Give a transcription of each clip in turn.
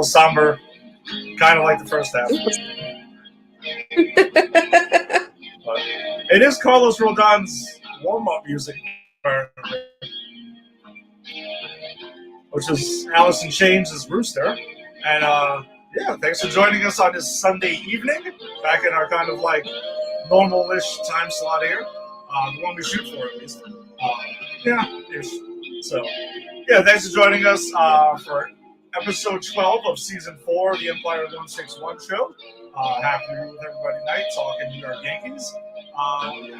little somber, kind of like the first half. But it is Carlos Rodon's warm-up music, which is Allison Chains' Rooster. And yeah, thanks for joining us on this Sunday evening, back in our kind of like normal-ish time slot here, the one we shoot for at least. Yeah, ish. So, yeah, thanks for joining us for episode 12 of season 4 of the Empire 161 show. Happy with everybody night, talking New York Yankees.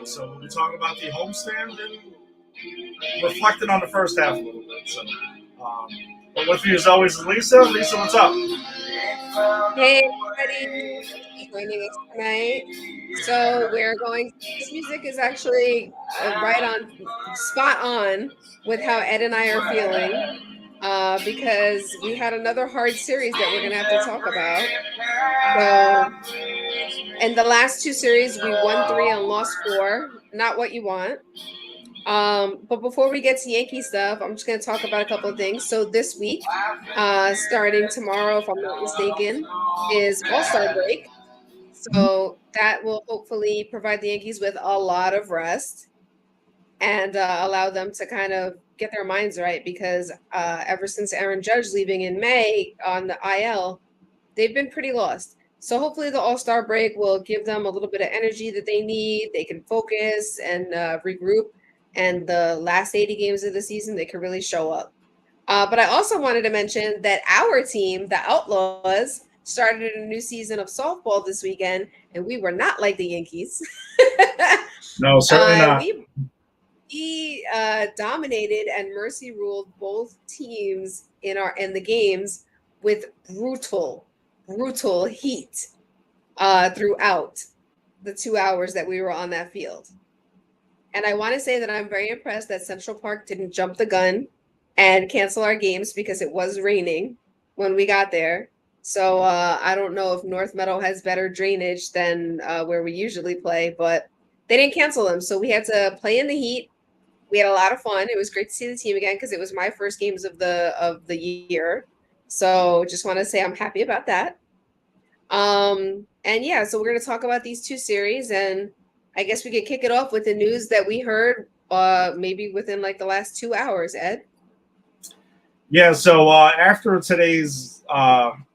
So we'll be talking about the homestand and reflecting on the first half a little bit. So, but with me as always is Lisa. Lisa, what's up? Hey everybody, joining us tonight. So we're going. This music is actually right on, spot on with how Ed and I are feeling, because we had another hard series that we're going to have to talk about. So, in the last 2 series, we won 3 and lost 4. Not what you want. But before we get to Yankee stuff, I'm just going to talk about a couple of things. So this week, starting tomorrow, if I'm not mistaken, is All-Star break. So that will hopefully provide the Yankees with a lot of rest and allow them to kind of get their minds right, because ever since Aaron Judge leaving in May on the IL, they've been pretty lost. So hopefully the All-Star break will give them a little bit of energy that they need. They can focus and regroup. And the last 80 games of the season, they can really show up. But I also wanted to mention that our team, the Outlaws, started a new season of softball this weekend, and we were not like the Yankees. No, certainly not. We dominated and mercy ruled both teams in the games with brutal heat throughout the 2 hours that we were on that field. And I want to say that I'm very impressed that Central Park didn't jump the gun and cancel our games because it was raining when we got there. So I don't know if North Meadow has better drainage than where we usually play, but they didn't cancel them. So we had to play in the heat. We had a lot of fun. It was great to see the team again because it was my first games of the year. So just want to say I'm happy about that. And yeah, so we're going to talk about these 2 series, and I guess we could kick it off with the news that we heard maybe within like the last 2 hours, Ed. Yeah, so after today's, I'm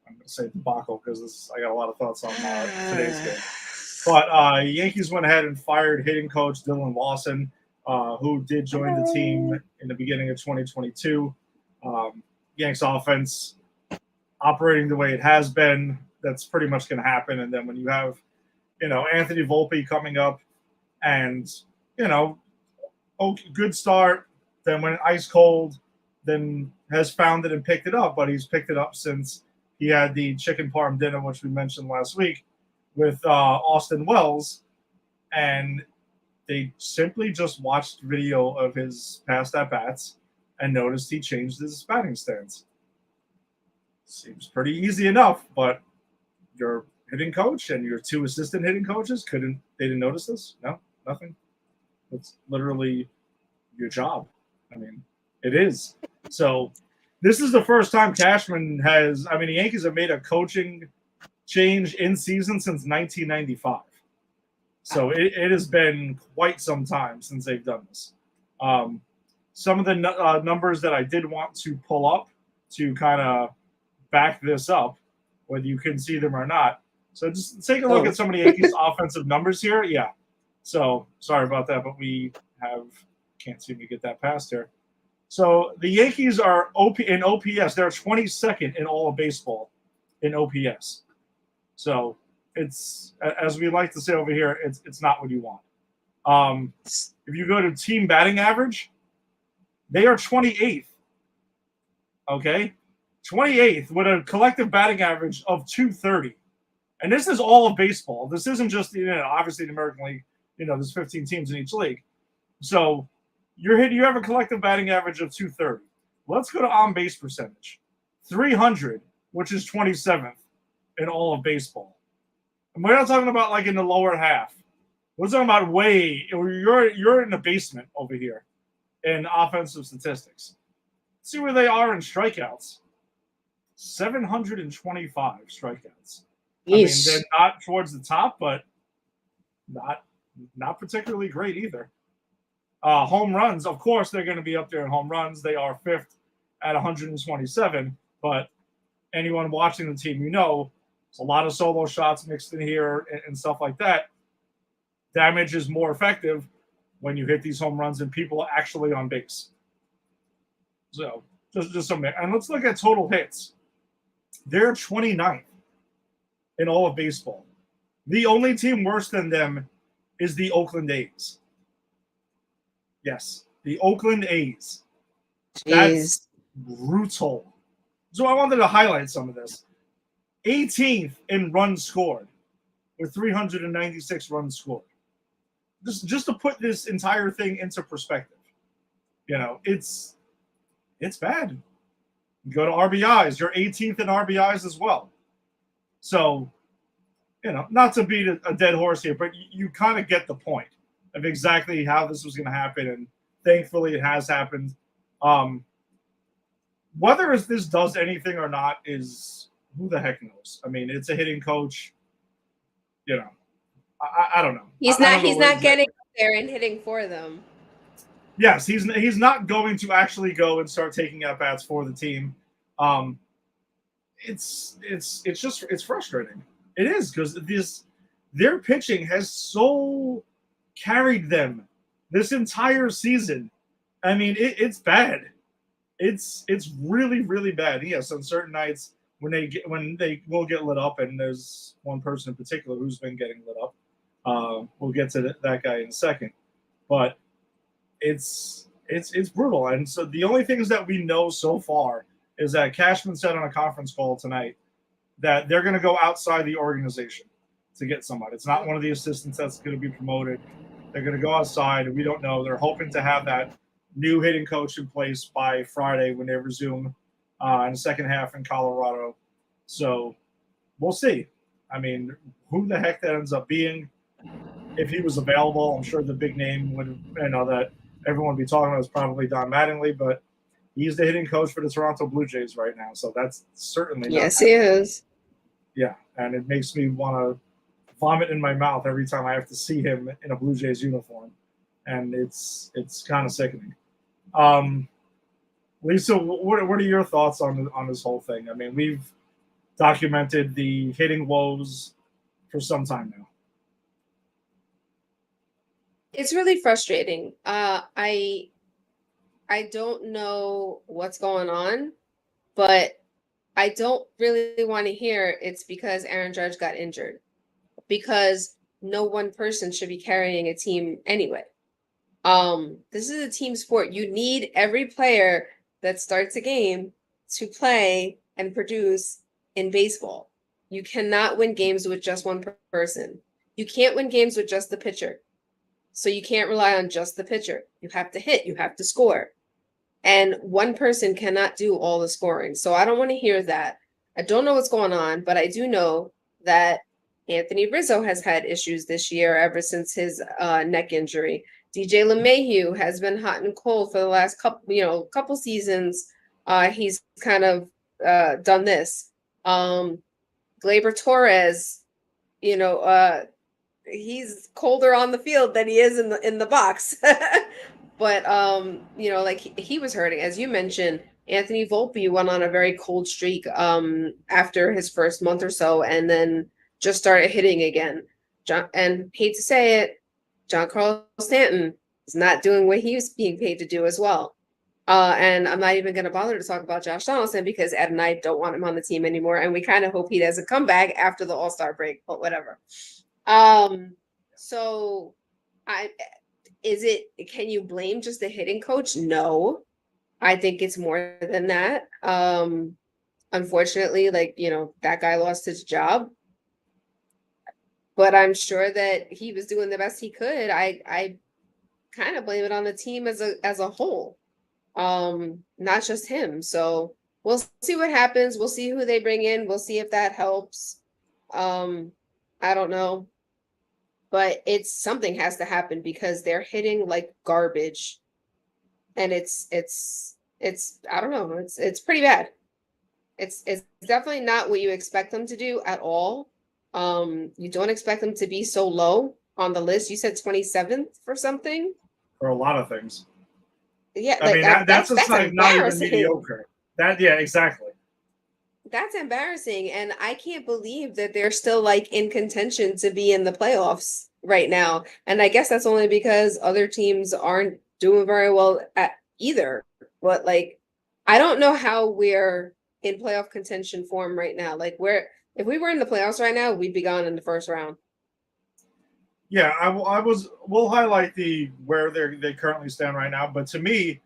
going to say debacle because I got a lot of thoughts on today's game. But Yankees went ahead and fired hitting coach Dylan Lawson, who did join the team in the beginning of 2022. Yanks offense operating the way it has been, that's pretty much going to happen. And then when you have, Anthony Volpe coming up and, good start, then went ice cold, then has found it and picked it up. But he's picked it up since he had the chicken parm dinner, which we mentioned last week, with Austin Wells. And they simply just watched video of his past at-bats and noticed he changed his batting stance. Seems pretty easy enough, but your hitting coach and your 2 assistant hitting coaches didn't notice this? No, nothing. It's literally your job. I mean, it is. So this is the first time Cashman the Yankees have made a coaching change in season since 1995. So it has been quite some time since they've done this. Some of the numbers that I did want to pull up to kind of back this up, whether you can see them or not. So just take a look at some of the Yankees' offensive numbers here. Yeah. So sorry about that, but we can't seem to get that past here. So the Yankees are in OPS. They're 22nd in all of baseball in OPS. So it's, as we like to say over here, it's not what you want. If you go to team batting average, they are 28th. Okay? 28th with a collective batting average of 230. And this is all of baseball. This isn't just, obviously the American League, there's 15 teams in each league. So you have a collective batting average of 230. Let's go to on-base percentage. 300, which is 27th in all of baseball. And we're not talking about like in the lower half. We're talking about you're in the basement over here in offensive statistics. See where they are in strikeouts. 725 strikeouts. I mean, they're Yeesh. not towards the top, but not not particularly great either. Home runs, of course, they're going to be up there in home runs. They are fifth at 127, but anyone watching the team, there's a lot of solo shots mixed in here and stuff like that. Damage is more effective when you hit these home runs and people are actually on base. So just some, and let's look at total hits. They're 29th in all of baseball. The only team worse than them is the Oakland A's. Yes, the Oakland A's. That's brutal. So I wanted to highlight some of this. 18th in runs scored with 396 runs scored. Just to put this entire thing into perspective, it's bad. You go to RBIs, you're 18th in RBIs as well. So, not to beat a dead horse here, but you kind of get the point of exactly how this was going to happen, and thankfully it has happened. Whether this does anything or not is who the heck knows. I mean, it's a hitting coach. I don't know. He's not getting up there and hitting for them. Yes, he's not going to actually go and start taking at bats for the team. It's frustrating. It is, because their pitching has so carried them this entire season. I mean, it's bad. It's really, really bad. Yes, on certain nights when they will get lit up, and there's one person in particular who's been getting lit up. We'll get to that guy in a second, but it's brutal. And so the only things that we know so far is that Cashman said on a conference call tonight that they're going to go outside the organization to get somebody. It's not one of the assistants that's going to be promoted. They're going to go outside, and we don't know. They're hoping to have that new hitting coach in place by Friday when they resume in the second half in Colorado. So we'll see. I mean, who the heck that ends up being, if he was available, I'm sure the big name that everyone would be talking about is probably Don Mattingly, but he's the hitting coach for the Toronto Blue Jays right now. So that's certainly not he is. Yeah, and it makes me want to vomit in my mouth every time I have to see him in a Blue Jays uniform, and it's kind of sickening. Lisa, what are your thoughts on this whole thing? I mean, we've documented the hitting woes for some time now. It's really frustrating. I don't know what's going on, but I don't really want to hear it's because Aaron Judge got injured, because no one person should be carrying a team anyway. This is a team sport. You need every player that starts a game to play and produce in baseball. You cannot win games with just one person. You can't win games with just the pitcher. So you can't rely on just the pitcher. You have to hit, you have to score. And one person cannot do all the scoring. So I don't want to hear that. I don't know what's going on, but I do know that Anthony Rizzo has had issues this year ever since his neck injury. DJ LeMahieu has been hot and cold for the last couple seasons. He's kind of done this. Gleyber Torres, he's colder on the field than he is in the box. But he was hurting. As you mentioned, Anthony Volpe went on a very cold streak after his first month or so, and then just started hitting again. And hate to say it, Giancarlo Stanton is not doing what he was being paid to do as well. And I'm not even going to bother to talk about Josh Donaldson because Ed and I don't want him on the team anymore, and we kind of hope he doesn't come back after the All-Star break, but whatever. So can you blame just the hitting coach? No, I think it's more than that. Unfortunately, that guy lost his job, but I'm sure that he was doing the best he could. I kind of blame it on the team as a whole, not just him. So we'll see what happens. We'll see who they bring in. We'll see if that helps. I don't know. But something has to happen because they're hitting like garbage, and it's I don't know, it's pretty bad. It's definitely not what you expect them to do at all. You don't expect them to be so low on the list. You said 27th for something. for a lot of things. Yeah, I like mean, that's just that's like not even embarrassing. mediocre. Yeah, exactly. That's embarrassing, and I can't believe that they're still like in contention to be in the playoffs right now. And I guess that's only because other teams aren't doing very well at either. But like, I don't know how we're in playoff contention form right now. Like, if we were in the playoffs right now, we'd be gone in the first round. Yeah, we'll highlight the where they currently stand right now. But to me,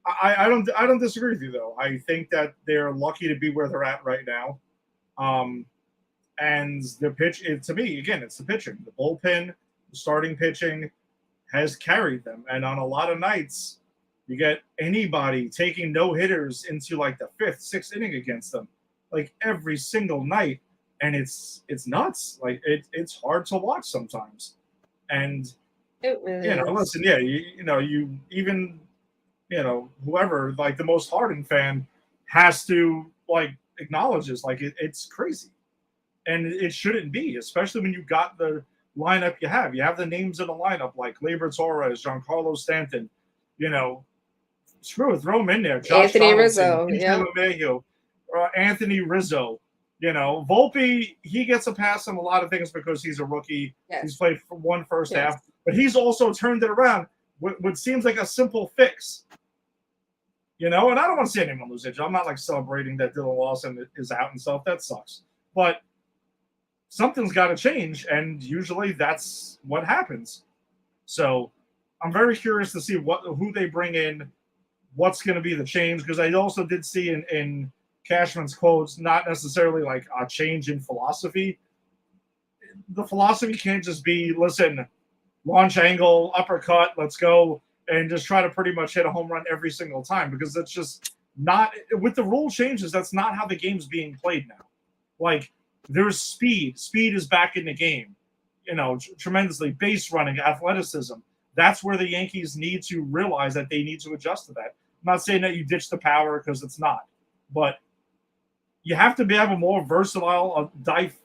I don't disagree with you though. I think that they're lucky to be where they're at right now. Um, and the pitch, to me, again, it's the pitching, the bullpen, the starting pitching has carried them. And on a lot of nights, you get anybody taking no hitters into like the fifth, sixth inning against them, like every single night, and it's nuts. Like it's hard to watch sometimes. And It really is. listen, yeah, you even whoever, like the most hardened fan, has to like acknowledge this. Like it's crazy, and it shouldn't be, especially when you got the lineup you have. You have the names in the lineup like Gleyber Torres, Giancarlo Stanton. You know, screw it, throw them in there. Josh Anthony Donaldson, Rizzo, DJ yeah. LeMahieu, Anthony Rizzo. Volpe, he gets a pass on a lot of things because he's a rookie. Yes. He's played for one first Yes. half, but he's also turned it around. What seems like a simple fix. And I don't want to see anyone lose it. I'm not like celebrating that Dylan Lawson is out and stuff. That sucks. But something's got to change, and usually that's what happens. So I'm very curious to see who they bring in, what's going to be the change, because I also did see in Cashman's quotes, not necessarily like a change in philosophy. The philosophy can't just be, listen, launch angle, uppercut, let's go, and just try to pretty much hit a home run every single time, because that's just not, with the rule changes, that's not how the game's being played now. Like, there's speed. Speed is back in the game, tremendously. Base running, athleticism. That's where the Yankees need to realize that they need to adjust to that. I'm not saying that you ditch the power, because it's not, but you have to have a more versatile,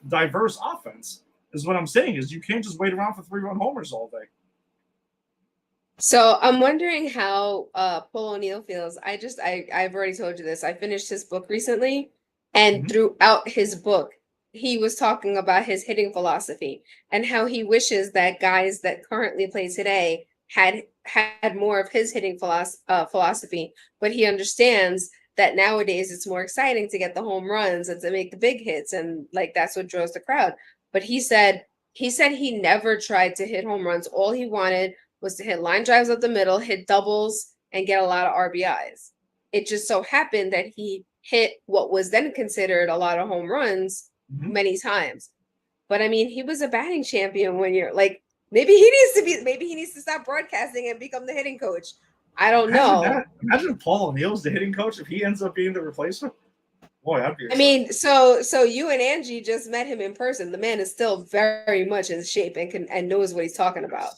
diverse offense, is what I'm saying. Is you can't just wait around for 3-run homers all day. So I'm wondering how Paul O'Neill feels. I've already told you this. I finished his book recently, and throughout his book, he was talking about his hitting philosophy and how he wishes that guys that currently play today had more of his hitting philosophy. But he understands that nowadays it's more exciting to get the home runs and to make the big hits, and like that's what draws the crowd. But he said he never tried to hit home runs. All he wanted was to hit line drives up the middle, hit doubles, and get a lot of RBIs. It just so happened that he hit what was then considered a lot of home runs many times. But I mean, he was a batting champion when you're like, maybe he needs to stop broadcasting and become the hitting coach. I don't know. Imagine if Paul O'Neill's the hitting coach if he ends up being the replacement. Boy, that'd be exciting. I mean, so you and Angie just met him in person. The man is still very much in shape and knows what he's talking about.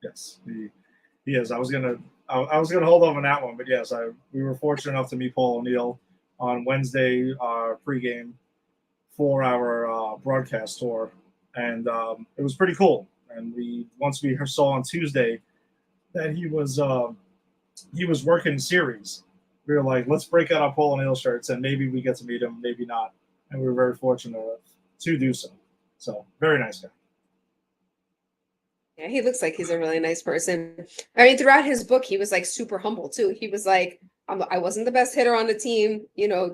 Yes, he is. I was gonna hold off on that one, but yes, we were fortunate enough to meet Paul O'Neill on Wednesday pregame for our broadcast tour, and it was pretty cool. And once we saw on Tuesday that he was working series, we were like, let's break out our Paul O'Neill shirts, and maybe we get to meet him, maybe not. And we were very fortunate to do so. So very nice guy. Yeah, he looks like he's a really nice person. I mean, throughout his book, he was like super humble too. He was like, I wasn't the best hitter on the team.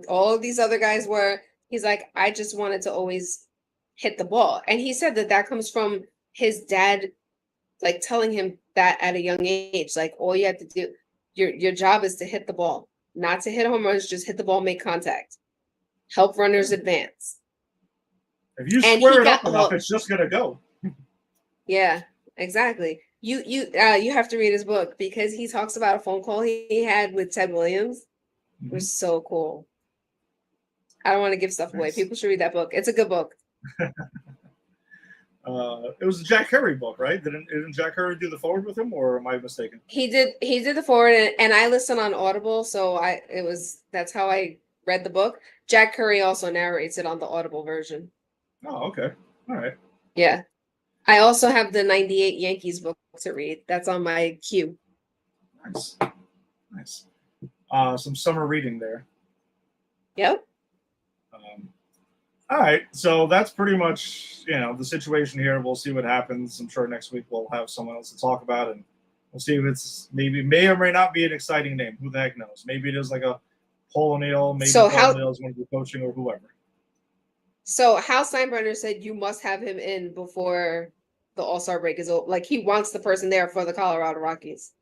All of these other guys were. He's like, I just wanted to always hit the ball. And he said that comes from his dad, like telling him that at a young age, like all you have to do, your job is to hit the ball, not to hit home runs, just hit the ball, make contact, help runners advance. If you square it up enough, it's just gonna go. Yeah. Exactly. You have to read his book because he talks about a phone call he had with Ted Williams. It was so cool. I don't want to give stuff away. People should read that book. It's a good book. It was a Jack Curry book, right? Didn't Jack Curry do the forward with him, or am I mistaken? He did the forward, and I listen on Audible, so that's how I read the book. Jack Curry also narrates it on the Audible version. Oh, okay. All right. Yeah. I also have the 98 Yankees book to read. That's on my queue. Nice. Nice. Some summer reading there. Yep. All right. So that's pretty much, the situation here. We'll see what happens. I'm sure next week we'll have someone else to talk about, and we'll see if it's may or may not be an exciting name. Who the heck knows? Maybe it is like a Paul O'Neill. Maybe Paul O'Neill is going to be coaching or whoever. So Hal Steinbrenner said you must have him in before the All-Star break is over. Like, he wants the person there for the Colorado Rockies.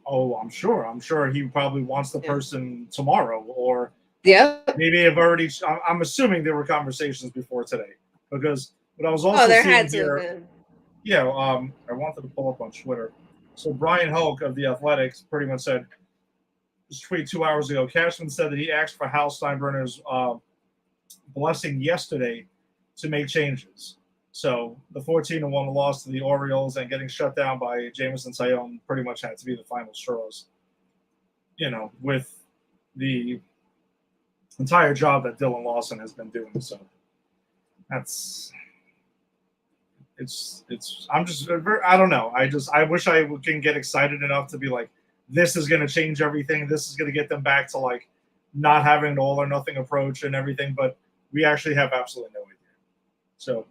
Oh, I'm sure. I'm sure he probably wants the person tomorrow, or maybe have already. I'm assuming there were conversations before today, because what I was also there seeing had to here. have been. Yeah, I wanted to pull up on Twitter. So Brian Hulk of the Athletics pretty much said this tweet 2 hours ago. Cashman said that he asked for Hal Steinbrenner's blessing yesterday to make changes. So the 14-1 loss to the Orioles and getting shut down by Jameson Taillon pretty much had to be the final straws. With the entire job that Dylan Lawson has been doing. So I'm just I don't know. I wish I can get excited enough to be like, this is going to change everything. This is going to get them back to like not having an all or nothing approach and everything. But we actually have absolutely no idea. So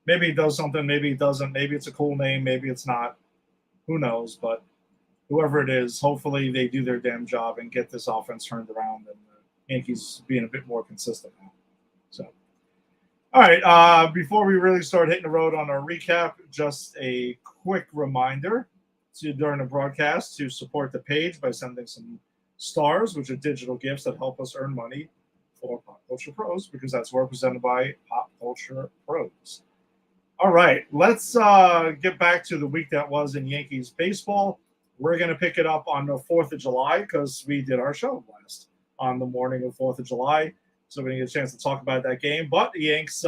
maybe it does something. Maybe it doesn't. Maybe it's a cool name. Maybe it's not. Who knows? But whoever it is, hopefully they do their damn job and get this offense turned around, and the Yankees being a bit more consistent now. So, all right. Before we really start hitting the road on our recap, just a quick reminder during the broadcast to support the page by sending some stars, which are digital gifts that help us earn money for Pop Culture Pros, because that's represented by Pop Culture Pros. All right, let's get back to the week that was in Yankees baseball. We're going to pick it up on the 4th of July because we did our show last on the morning of 4th of July. So we didn't get a chance to talk about that game. But the Yanks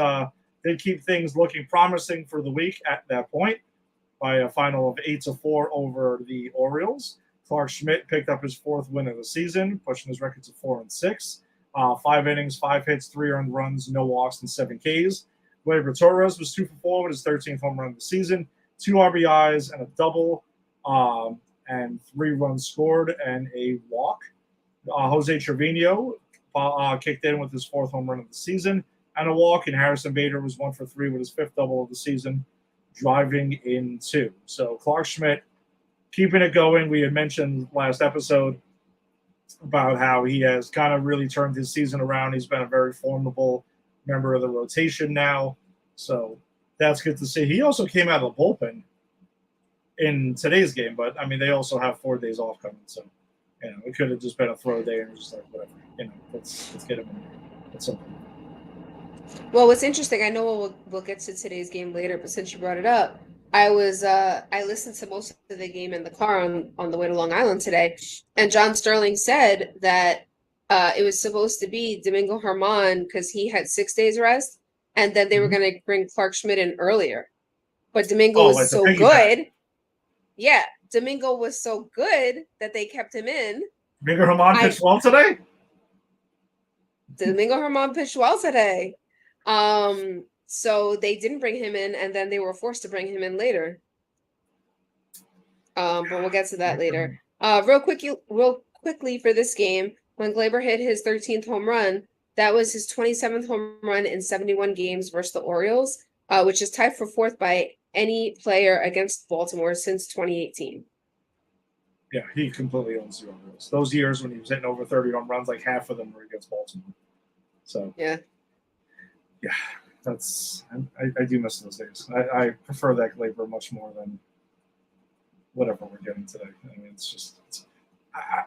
did keep things looking promising for the week at that point by a final of 8-4 over the Orioles. Clark Schmidt picked up his 4th win of the season, pushing his record to 4-6. 5 innings, 5 hits, 3 earned runs, no walks, and 7 Ks. Gleyber Torres was 2-for-4 with his 13th home run of the season, 2 RBIs and a double, and 3 runs scored and a walk. Jose Trevino kicked in with his 4th home run of the season and a walk, and Harrison Bader was 1-for-3 with his 5th double of the season, driving in 2. So Clark Schmidt keeping it going. We had mentioned last episode about how he has kind of really turned his season around. He's been a very formidable member of the rotation now. So that's good to see. He also came out of the bullpen in today's game, but I mean, they also have 4 days off coming. So, it could have just been a throw day and just like, whatever, let's get him in there. That's something. Well, what's interesting, I know we'll get to today's game later, but since you brought it up, I listened to most of the game in the car on the way to Long Island today, and John Sterling said that it was supposed to be Domingo Germán because he had 6 days rest, and then they were going to bring Clark Schmidt in earlier. But Domingo was so good. Yeah, Domingo was so good that they kept him in. Domingo Germán pitched well today? Domingo Germán pitched well today. So they didn't bring him in, and then they were forced to bring him in later. But we'll get to that later. Real quickly for this game, when Gleyber hit his 13th home run, that was his 27th home run in 71 games versus the Orioles, which is tied for 4th by any player against Baltimore since 2018. Yeah, he completely owns the Orioles. Those years when he was hitting over 30 home runs, like half of them were against Baltimore. So yeah, that's I do miss those days. I prefer that Gleyber much more than whatever we're getting today. I mean, it's just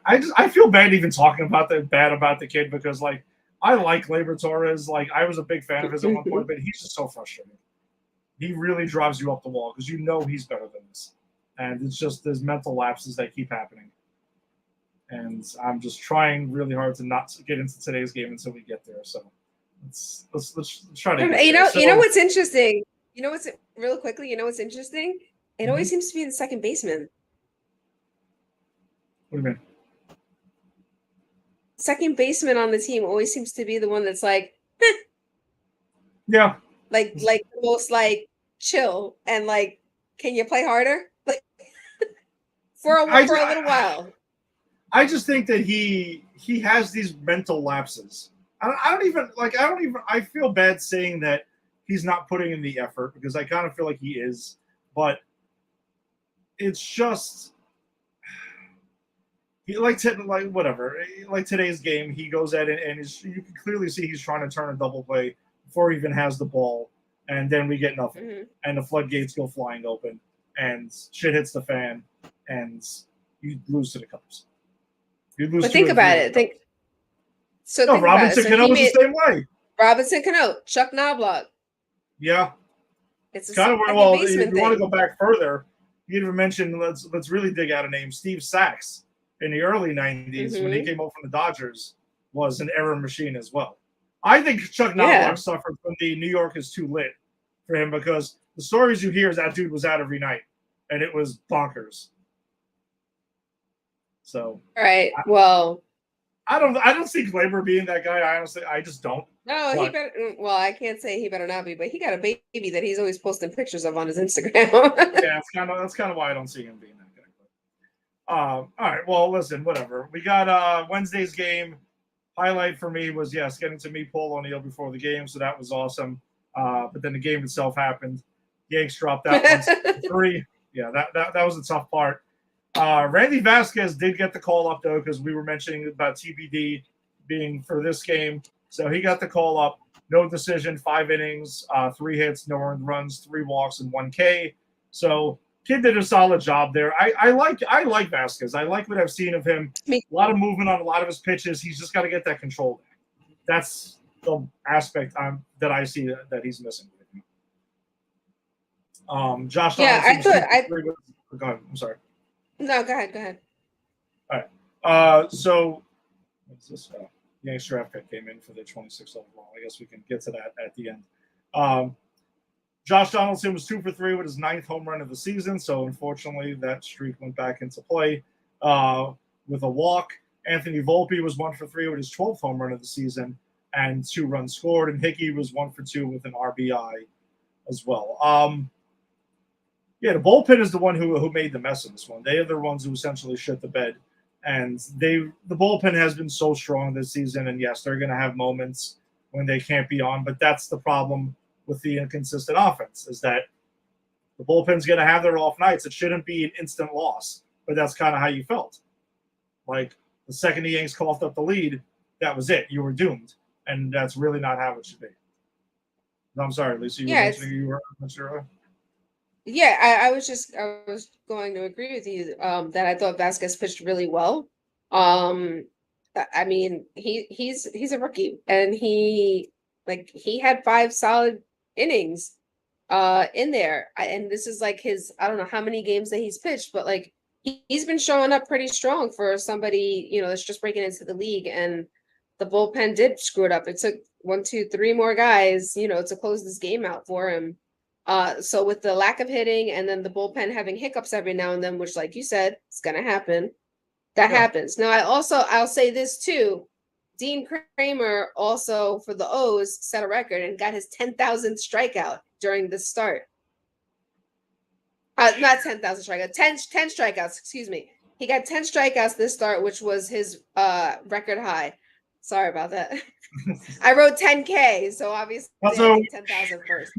I feel bad even talking about the kid because like I like Gleyber Torres. Like I was a big fan of his at one point, but he's just so frustrating. He really drives you up the wall because he's better than this, and it's just there's mental lapses that keep happening. And I'm just trying really hard to not get into today's game until we get there. So let's try to. You know what's interesting. You know what's real quickly. You know what's interesting. It always seems to be the second baseman. What do you mean? second baseman on the team always seems to be the one that's like, Yeah. like the most like chill and like, can you play harder? Like for a little while. I just think that he has these mental lapses. I feel bad saying that he's not putting in the effort because I kind of feel like he is, but it's just like whatever. Like today's game, he goes at it and you can clearly see he's trying to turn a double play before he even has the ball, and then we get nothing, and the floodgates go flying open, and shit hits the fan, and you lose to the Cubs. But think about it. Robinson Cano was the same way. Robinson Cano, Chuck Knobloch. Yeah, it's kind of well. If you want to go back further, you even mentioned let's really dig out a name. Steve Sachs in the early '90s when he came over from the Dodgers was an error machine as well. I think Chuck Knobloch suffered from the New York is too lit for him because the stories you hear is that dude was out every night, and it was bonkers. So, all right. I don't see Glaber being that guy. Honestly, I just don't. No, he better. Well, I can't say he better not be, but he got a baby that he's always posting pictures of on his Instagram. Yeah, that's kind of why I don't see him being that guy. But, all right. Well, listen, whatever. We got Wednesday's game. Highlight for me was getting to meet Paul O'Neill before the game, so that was awesome. But then the game itself happened. Yanks dropped out 3. Yeah, that was a tough part. Randy Vasquez did get the call up though because we were mentioning about TBD being for this game, so he got the call up. No decision, 5 innings, 3 hits, no earned runs, 3 walks, and 1 K. So kid did a solid job there. I like Vasquez. I like what I've seen of him. A lot of movement on a lot of his pitches. He's just got to get that control back. That's the aspect that I see that he's missing. Josh. Yeah, I thought. Go ahead. I'm sorry. No, go ahead. All right. So what's this? Yanks draft pick came in for the 26th overall. I guess we can get to that at the end. Josh Donaldson was 2 for 3 with his 9th home run of the season. So unfortunately, that streak went back into play with a walk. Anthony Volpe was 1 for 3 with his 12th home run of the season and 2 runs scored. And Hickey was 1 for 2 with an RBI as well. The bullpen is the one who made the mess of this one. They are the ones who essentially shit the bed. And the bullpen has been so strong this season. And yes, they're going to have moments when they can't be on. But that's the problem with the inconsistent offense is that the bullpen's going to have their off nights. It shouldn't be an instant loss. But that's kind of how you felt. Like the second the Yanks coughed up the lead, that was it. You were doomed. And that's really not how it should be. No, I'm sorry, Lisa. You were mentioning. Yeah, I was going to agree with you that I thought Vasquez pitched really well. I mean, he's a rookie and he had 5 solid innings in there. And this is like his, I don't know how many games that he's pitched, but like he's been showing up pretty strong for somebody, that's just breaking into the league, and the bullpen did screw it up. It took 1, 2, 3 more guys, to close this game out for him. So with the lack of hitting and then the bullpen having hiccups every now and then, which like you said, it's going to happen. That happens. Now, I'll say this too. Dean Kramer also for the O's set a record and got his 10,000th strikeout during the start. Not 10,000 strikeouts, 10 strikeouts, excuse me. He got 10 strikeouts this start, which was his record high. Sorry about that. I wrote 10K, so obviously I did 10,000 first.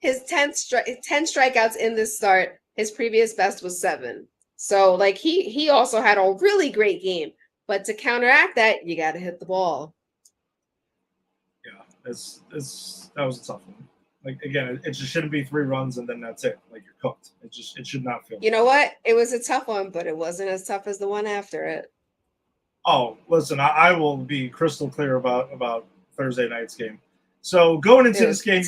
His 10 strikeouts in this start. His previous best was 7. So like he also had a really great game, but to counteract that, you got to hit the ball. Yeah, that was a tough one. Like again, it just shouldn't be 3 runs and then that's it. Like you're cooked. It should not feel. You know what? It was a tough one, but it wasn't as tough as the one after it. Oh, listen, I will be crystal clear about Thursday night's game. So going into this game,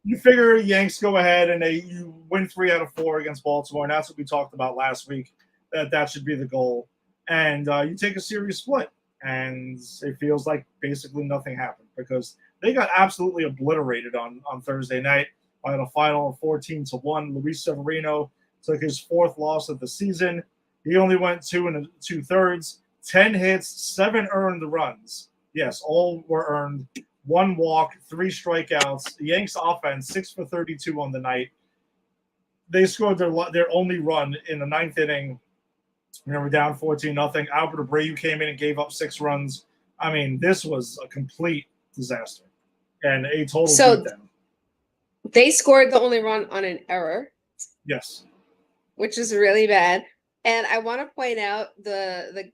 you figure Yanks go ahead and you win 3 out of 4 against Baltimore, and that's what we talked about last week. That should be the goal, and you take a series split, and it feels like basically nothing happened because they got absolutely obliterated on Thursday night by a final of 14-1. Luis Severino took his 4th loss of the season. He only went 2 2/3. 10 hits, 7 earned runs. Yes, all were earned. 1 walk, 3 strikeouts. The Yanks offense 6 for 32 on the night. They scored their only run in the 9th inning. We're down 14-0. Albert Abreu came in and gave up 6 runs. I mean, this was a complete disaster and a total beatdown. They scored the only run on an error. Yes. Which is really bad. And I want to point out the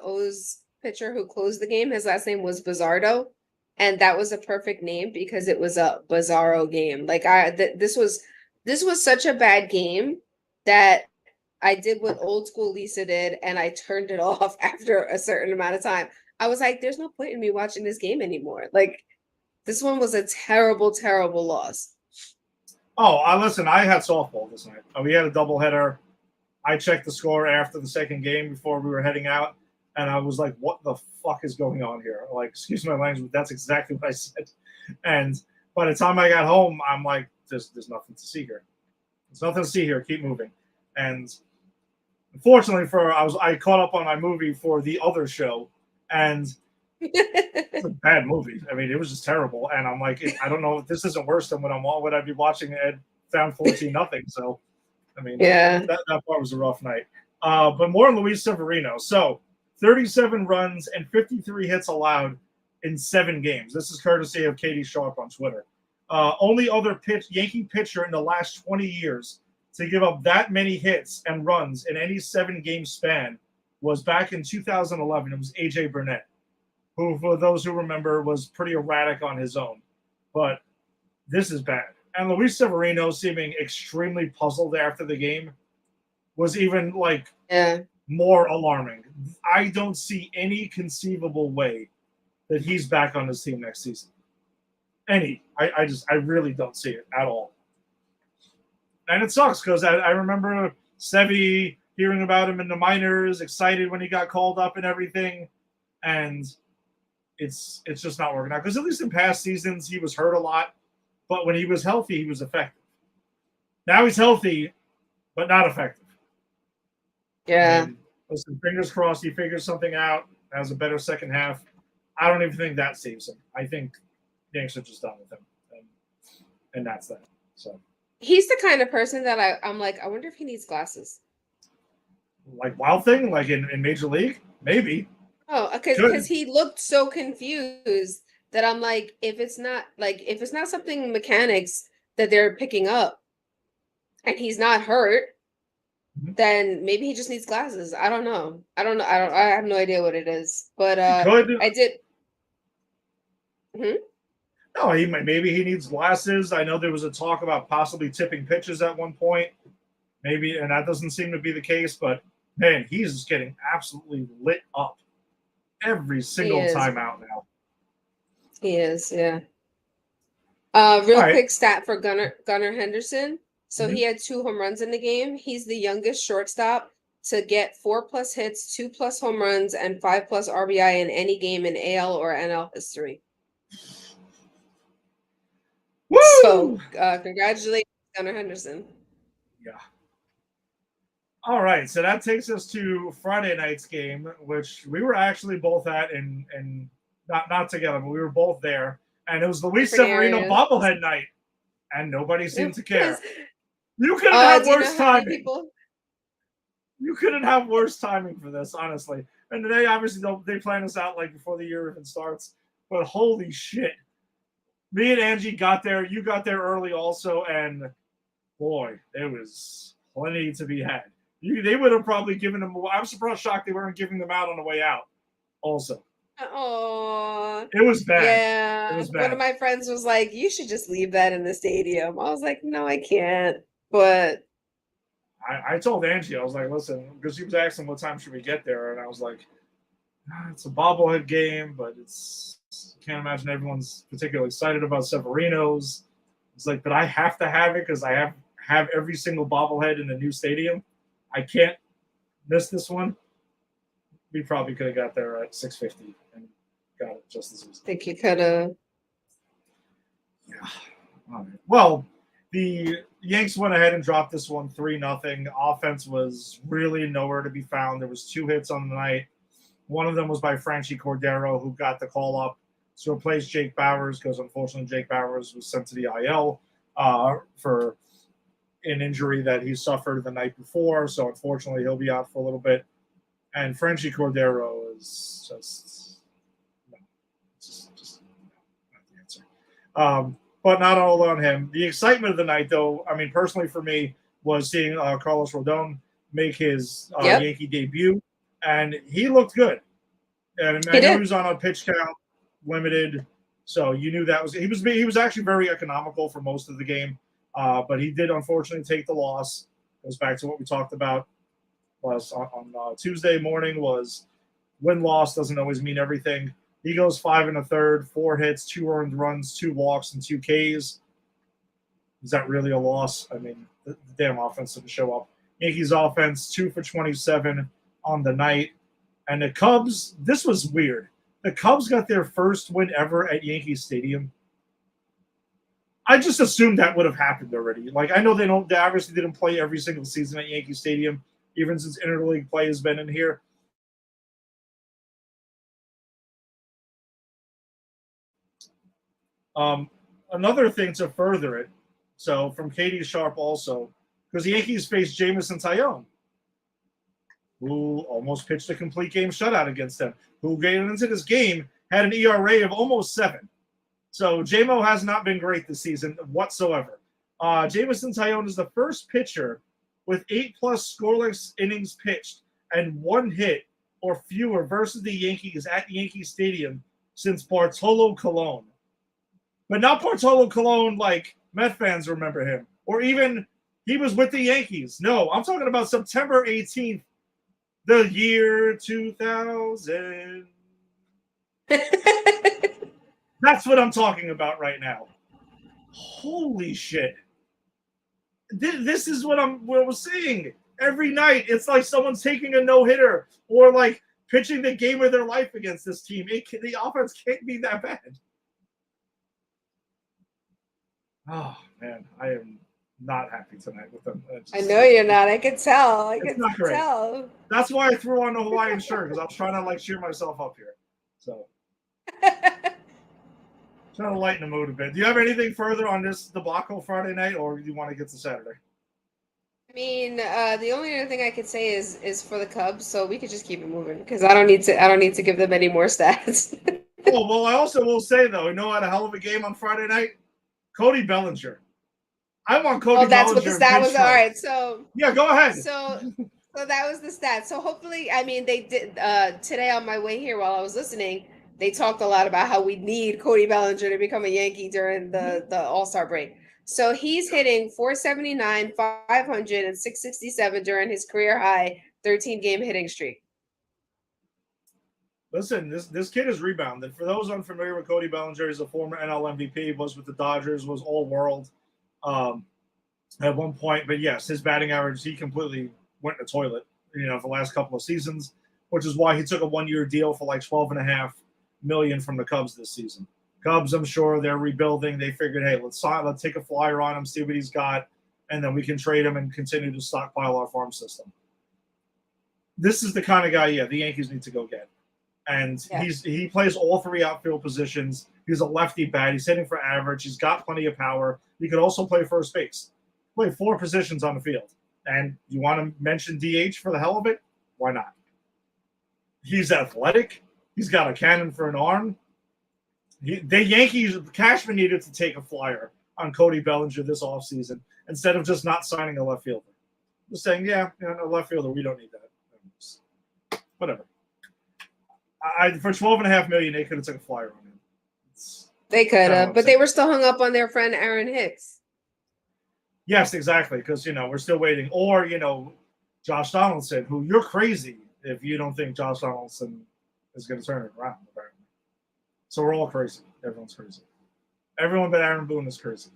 O's pitcher who closed the game, his last name was Bizzardo. And that was a perfect name because it was a bizarro game. Like this was such a bad game that I did what old school Lisa did, and I turned it off after a certain amount of time. I was like, there's no point in me watching this game anymore. Like, this one was a terrible, terrible loss. Oh, listen, I had softball this night. We had a doubleheader. I checked the score after the second game before we were heading out, and I was like, what the fuck is going on here? Like, excuse my language, but that's exactly what I said. And by the time I got home, I'm like, there's nothing to see here. There's nothing to see here. Keep moving. And unfortunately, I caught up on my movie for the other show, and it's a bad movie. I mean, it was just terrible. And I'm like, I don't know if this isn't worse than what I'd be watching at down 14-0. So, I mean, yeah, that part was a rough night. But more on Luis Severino. So, 37 runs and 53 hits allowed in 7 games. This is courtesy of Katie Sharp on Twitter. Only other Yankee pitcher in the last 20 years to give up that many hits and runs in any 7-game span was back in 2011. It was A.J. Burnett, who, for those who remember, was pretty erratic on his own. But this is bad. And Luis Severino, seeming extremely puzzled after the game, was even, more alarming. I don't see any conceivable way that he's back on his team next season. I really don't see it at all. And it sucks because I remember Sevy hearing about him in the minors, excited when he got called up and everything. And it's just not working out. Because at least in past seasons, he was hurt a lot. But when he was healthy, he was effective. Now he's healthy, but not effective. Yeah. And listen, fingers crossed he figures something out, has a better second half. I don't even think that saves him. I think Yanks are just done with him. And that's that. So he's the kind of person that I'm like, I wonder if he needs glasses. Like Wild Thing? Like in Major League? Maybe. Oh, because he looked so confused that I'm like, if it's not something mechanics that they're picking up and he's not hurt, then maybe he just needs glasses. I don't know. I have no idea what it is. But I did. No, maybe he needs glasses. I know there was a talk about possibly tipping pitches at one point. Maybe, and that doesn't seem to be the case, but man, he's just getting absolutely lit up every single time out now. He is, yeah. Quick stat for Gunnar Henderson. So he had 2 home runs in the game. He's the youngest shortstop to get 4+ hits, 2+ home runs, and 5+ RBI in any game in AL or NL history. Woo! So congratulations, Gunnar Henderson. Yeah. All right, so that takes us to Friday night's game, which we were actually both at, and not together, but we were both there. And it was Luis Severino bobblehead night, and nobody seemed to care. You couldn't have worse timing. You couldn't have worse timing for this, honestly. And today, obviously, they plan us out like before the year even starts. But holy shit. Me and Angie got there. You got there early also. And boy, there was plenty to be had. They would have probably given them. I'm shocked they weren't giving them out on the way out also. Oh, it was bad. Yeah, it was bad. One of my friends was like, "You should just leave that in the stadium." I was like, "No, I can't." But I told Angie, I was like, "Listen," because she was asking what time should we get there, and I was like, "It's a bobblehead game, but can't imagine everyone's particularly excited about Severino's." It's like, but I have to have it because I have every single bobblehead in the new stadium. I can't miss this one. We probably could have got there at 6:50 and got it just as easy. I think you could have. Yeah. All right. Well, the Yanks went ahead and dropped this one 3-0. Offense was really nowhere to be found. There was 2 hits on the night. One of them was by Franchi Cordero, who got the call up to replace Jake Bowers because unfortunately Jake Bowers was sent to the IL for an injury that he suffered the night before. So unfortunately he'll be out for a little bit. And Franchi Cordero is just no, just not the answer. But not all on him. The excitement of the night, though, I mean, personally for me, was seeing Carlos Rodon make his Yankee debut, and he looked good. And I know he was on a pitch count, limited, so you knew that was he was actually very economical for most of the game, but he did unfortunately take the loss. Goes back to what we talked about last on Tuesday morning was win-loss doesn't always mean everything. He goes 5 1/3, 4 hits, 2 earned runs, 2 walks, and 2 Ks. Is that really a loss? I mean, the damn offense didn't show up. Yankees offense 2 for 27 on the night, and the Cubs. This was weird. The Cubs got their first win ever at Yankee Stadium. I just assumed that would have happened already. Like I know they obviously didn't play every single season at Yankee Stadium, even since interleague play has been in here. Another thing to further it, so from Katie Sharp also, because the Yankees faced Jameson Taillon, who almost pitched a complete game shutout against them, who getting into this game had an ERA of almost 7. So JMO has not been great this season whatsoever. Jameson Taillon is the first pitcher with 8+ scoreless innings pitched and 1 hit or fewer versus the Yankees at Yankee Stadium since Bartolo Colon. But not Bartolo Colon like Met fans remember him, or even he was with the Yankees. No, I'm talking about September 18th, the year 2000. That's what I'm talking about right now. Holy shit. This is what I was seeing every night. It's like someone's taking a no-hitter or like pitching the game of their life against this team. The offense can't be that bad. Oh, man, I am not happy tonight with them. I know you're not. I can tell. I can tell. That's why I threw on the Hawaiian shirt, because I was trying to like cheer myself up here. So trying to lighten the mood a bit. Do you have anything further on this debacle Friday night, or do you want to get to Saturday? I mean, the only other thing I could say is for the Cubs, so we could just keep it moving because I don't need to give them any more stats. Oh, well, I also will say though, I had a hell of a game on Friday night. Cody Bellinger. I want Cody Bellinger. Oh, that's what the stat was. All right, so yeah, go ahead. So that was the stat. So hopefully, I mean, they did today on my way here while I was listening. They talked a lot about how we need Cody Bellinger to become a Yankee during the All-Star break. So he's hitting 479, 500, and 667 during his career high 13-game hitting streak. Listen, this kid is rebounded. For those unfamiliar with Cody Bellinger, he's a former NL MVP, was with the Dodgers, was all-world at one point. But yes, his batting average, he completely went in the toilet, for the last couple of seasons, which is why he took a 1-year deal for like $12.5 million from the Cubs this season. Cubs, I'm sure they're rebuilding. They figured, hey, let's take a flyer on him, see what he's got, and then we can trade him and continue to stockpile our farm system. This is the kind of guy, the Yankees need to go get. And he plays all 3 outfield positions. He's a lefty bat. He's hitting for average. He's got plenty of power. He could also play first base. Play 4 positions on the field. And you want to mention DH for the hell of it? Why not? He's athletic. He's got a cannon for an arm. The Yankees, Cashman needed to take a flyer on Cody Bellinger this offseason instead of just not signing a left fielder. Just saying, a left fielder, we don't need that. Whatever. For $12.5 million, they could have took a flyer on him. They could have, but they were still hung up on their friend Aaron Hicks. Yes, exactly, because we're still waiting. Or Josh Donaldson, who you're crazy if you don't think Josh Donaldson is going to turn it around. Apparently, so we're all crazy. Everyone's crazy. Everyone but Aaron Boone is crazy.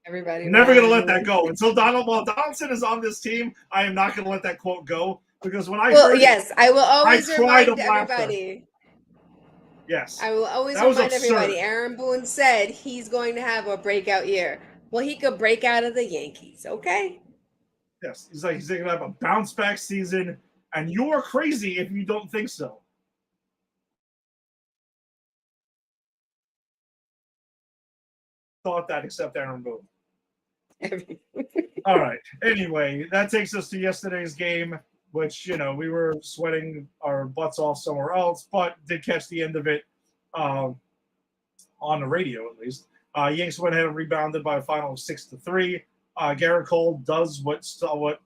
Everybody. I'm never going to let that go until Donaldson is on this team. I am not going to let that quote go. Because when I heard I will always remind everybody. Yes. I will always remind everybody. Aaron Boone said he's going to have a breakout year. Well, he could break out of the Yankees, okay? Yes. He's going to have a bounce back season, and you're crazy if you don't think so. thought that except Aaron Boone. All right. Anyway, that takes us to yesterday's game, which, we were sweating our butts off somewhere else, but did catch the end of it on the radio, at least. Yanks went ahead and rebounded by a final of 6-3. Garrett Cole does what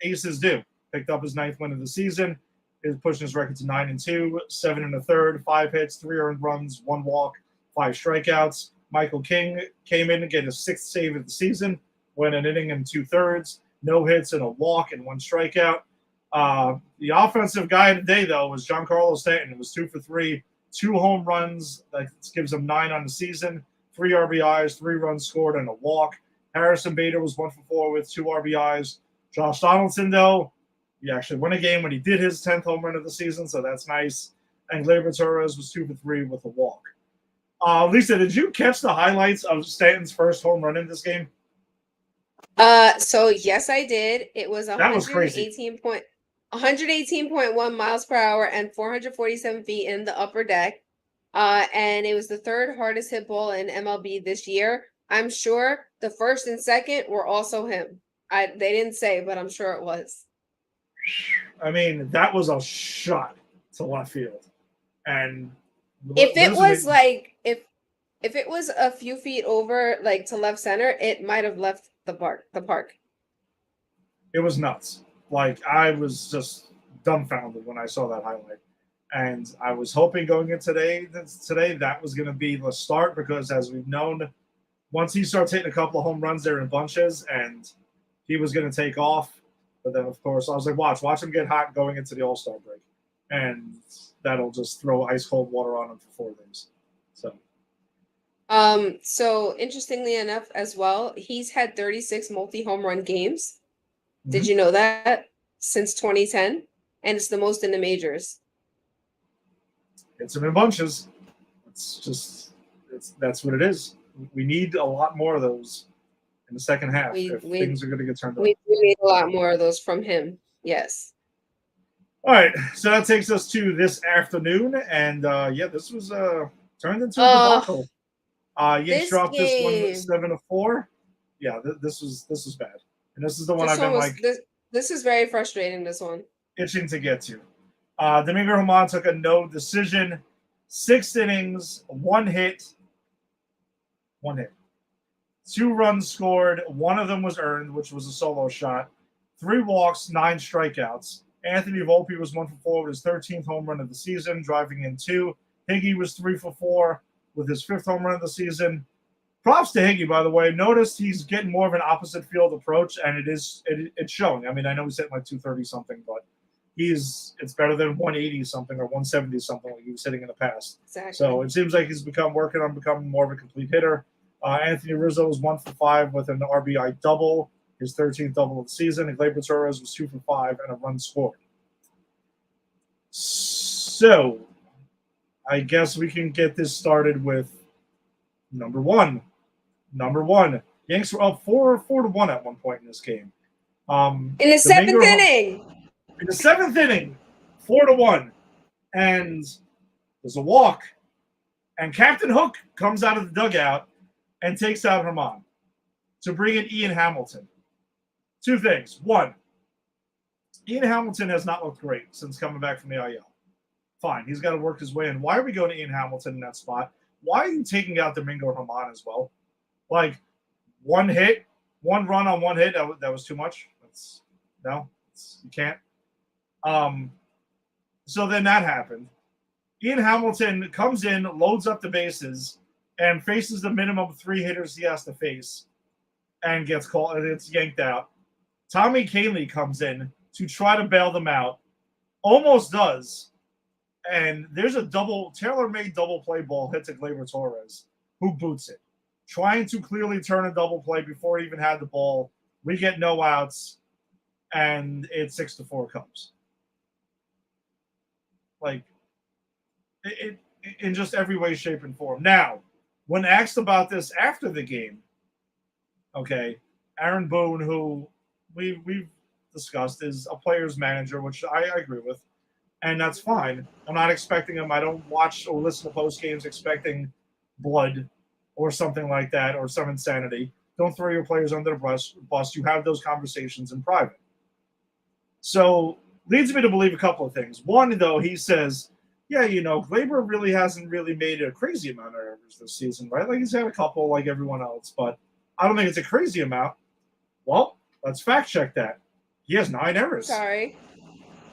aces do. Picked up his 9th win of the season. Is pushing his record to 9-2, 7 1/3, 5 hits, 3 earned runs, 1 walk, 5 strikeouts. Michael King came in to get his 6th save of the season, went an inning and 2/3, no hits and a walk and 1 strikeout. The offensive guy today, though, was Giancarlo Stanton. It was 2 for 3, 2 home runs. That gives him 9 on the season, 3 RBIs, 3 runs scored, and a walk. Harrison Bader was 1 for 4 with 2 RBIs. Josh Donaldson, though, he actually won a game when he did his 10th home run of the season, so that's nice. And Gleyber Torres was 2 for 3 with a walk. Lisa, did you catch the highlights of Stanton's first home run in this game? So yes, I did. It was That was crazy. 118.1 miles per hour and 447 feet in the upper deck. And it was the 3rd hardest hit ball in MLB this year. I'm sure the 1st and 2nd were also him. They didn't say, but I'm sure it was. I mean, that was a shot to left field. And if it was if it was a few feet over, like to left center, it might have left the park. It was nuts. Like, I was just dumbfounded when I saw that highlight. And I was hoping going into today that was going to be the start, because as we've known, once he starts hitting a couple of home runs, they're in bunches, and he was going to take off. But then, of course, I was like, watch him get hot going into the All-Star break. And that'll just throw ice-cold water on him for 4 days. So interestingly enough as well, he's had 36 multi-home run games. Mm-hmm. Did you know that? Since 2010? And it's the most in the majors. It's them in bunches. That's what it is. We need a lot more of those in the second half if things are going to get turned on. We need a lot more of those from him. Yes. All right. So that takes us to this afternoon. And, this was turned into a debacle. Yanks dropped this one 7-4. Yeah, this was bad. And this is the one this is very frustrating, this one. Itching to get to. Domingo Germán took a no decision. 6 innings, 1 hit. 2 runs scored. 1 of them was earned, which was a solo shot. 3 walks, 9 strikeouts. Anthony Volpe was 1 for 4 with his 13th home run of the season, driving in 2. Higgy was 3 for 4 with his 5th home run of the season. Props to Higgy, by the way. Noticed he's getting more of an opposite field approach, and it's showing. I mean, I know he's hitting like 230 something, but it's better than 180 something or 170 something like he was hitting in the past. Exactly. So it seems like he's working on becoming more of a complete hitter. Anthony Rizzo was 1 for 5 with an RBI double, his 13th double of the season. And Gleyber Torres was 2 for 5 and a run scored. So I guess we can get this started with number one. Yanks were up 4-1 at one point in this game. In the 7th inning. In the 7th inning, 4-1. And there's a walk. And Captain Hook comes out of the dugout and takes out Germán to bring in Ian Hamilton. 2 things. 1, Ian Hamilton has not looked great since coming back from the IL. Fine, he's got to work his way in. Why are we going to Ian Hamilton in that spot? Why are you taking out Domingo Germán as well? Like, 1 hit, 1 run on 1 hit, that was too much. You can't. So then that happened. Ian Hamilton comes in, loads up the bases, and faces the minimum 3 hitters he has to face, and gets called and it's yanked out. Tommy Kahnle comes in to try to bail them out, almost does, and there's a tailor-made double play ball hit to Gleyber Torres, who boots it, trying to clearly turn a double play before he even had the ball. We get no outs, and it's 6-4 Cubs. Like, it in just every way, shape, and form. Now, when asked about this after the game, okay, Aaron Boone, who we've discussed, is a player's manager, which I agree with, and that's fine. I'm not expecting him. I don't watch or listen to post games expecting blood or something like that, or some insanity. Don't throw your players under the bus. You have those conversations in private. So leads me to believe a couple of things. One, though, he says, yeah, Glaber really hasn't really made a crazy amount of errors this season, right? Like he's had a couple like everyone else, but I don't think it's a crazy amount. Well, let's fact check that. He has 9 errors. Sorry.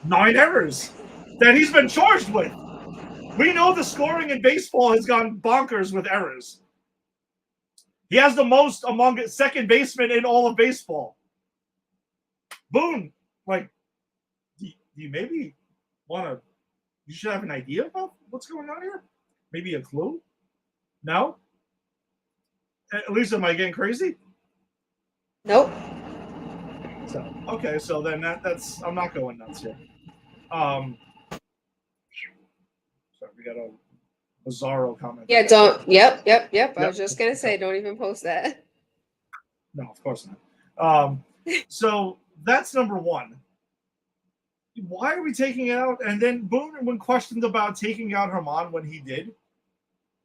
9 errors that he's been charged with. We know the scoring in baseball has gone bonkers with errors. He has the most among second basemen in all of baseball. Boone, like, do you maybe you should have an idea about what's going on here? Maybe a clue? No? At least am I getting crazy? Nope. So, okay, so then that's I'm not going nuts here. Sorry, we got a bizarro comment. Yeah, don't. Yep. I was just gonna say, don't even post that. No, of course not. So that's number one. Why are we taking out? And then Boone, when questioned about taking out Herman when he did,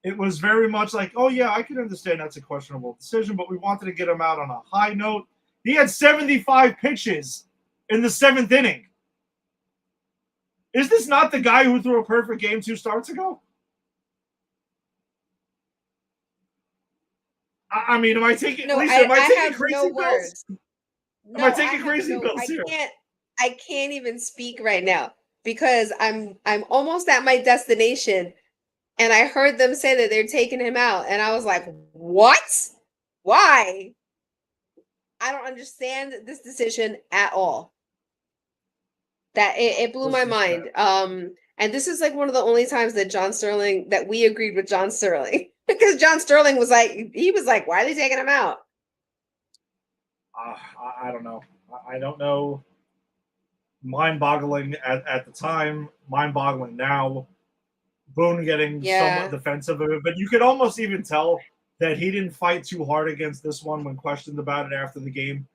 it was very much like, oh yeah, I can understand that's a questionable decision, but we wanted to get him out on a high note. He had 75 pitches in the 7th inning. Is this not the guy who threw a perfect game 2 starts ago? I mean, am I taking? No, Lisa, I am I taking have crazy no pills? words. Am I taking crazy pills here? I can't even speak right now because I'm almost at my destination, and I heard them say that they're taking him out, and I was like, what? Why? I don't understand this decision at all. That it blew my mind. And this is like one of the only times that we agreed with John Sterling. Because John Sterling was like, why are they taking him out? I don't know. I don't know. Mind-boggling at the time. Mind-boggling now. Boone getting somewhat defensive of it, but you could almost even tell that he didn't fight too hard against this one when questioned about it after the game,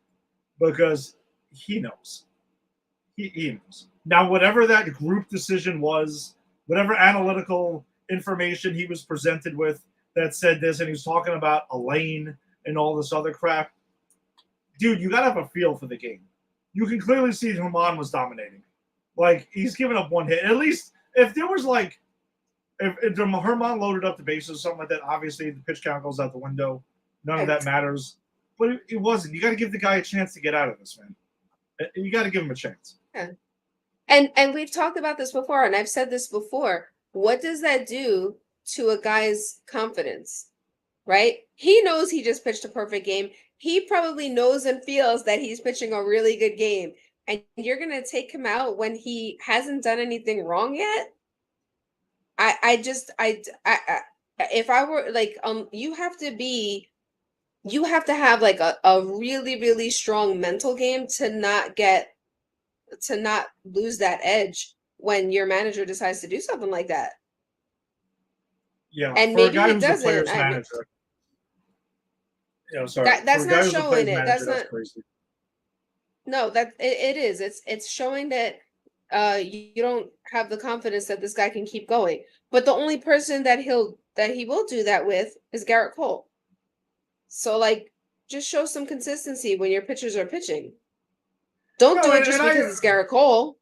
because he knows. He knows. Now, whatever that group decision was, whatever analytical information he was presented with that said this, and he was talking about Elaine and all this other crap, dude, you got to have a feel for the game. You can clearly see Herman was dominating. Like, he's given up 1 hit. At least, if there was like, if Herman loaded up the bases or something like that, obviously the pitch count goes out the window. None of that matters. But it wasn't. You got to give the guy a chance to get out of this, man. You got to give him a chance. Yeah. And we've talked about this before, and I've said this before. What does that do to a guy's confidence? Right? He knows he just pitched a perfect game. He probably knows and feels that he's pitching a really good game. And you're going to take him out when he hasn't done anything wrong yet? If I were like, you have to have like a really, really strong mental game to not lose that edge when your manager decides to do something like that. Yeah, and for maybe a guy it who's doesn't. a player's manager. Sorry. That's for a guy not who's a showing player's it. manager, That's not. crazy. No, that it is. It's showing that you don't have the confidence that this guy can keep going. But the only person that he will do that with is Garrett Cole. So like, just show some consistency when your pitchers are pitching. Don't do it just because it's Garrett Cole.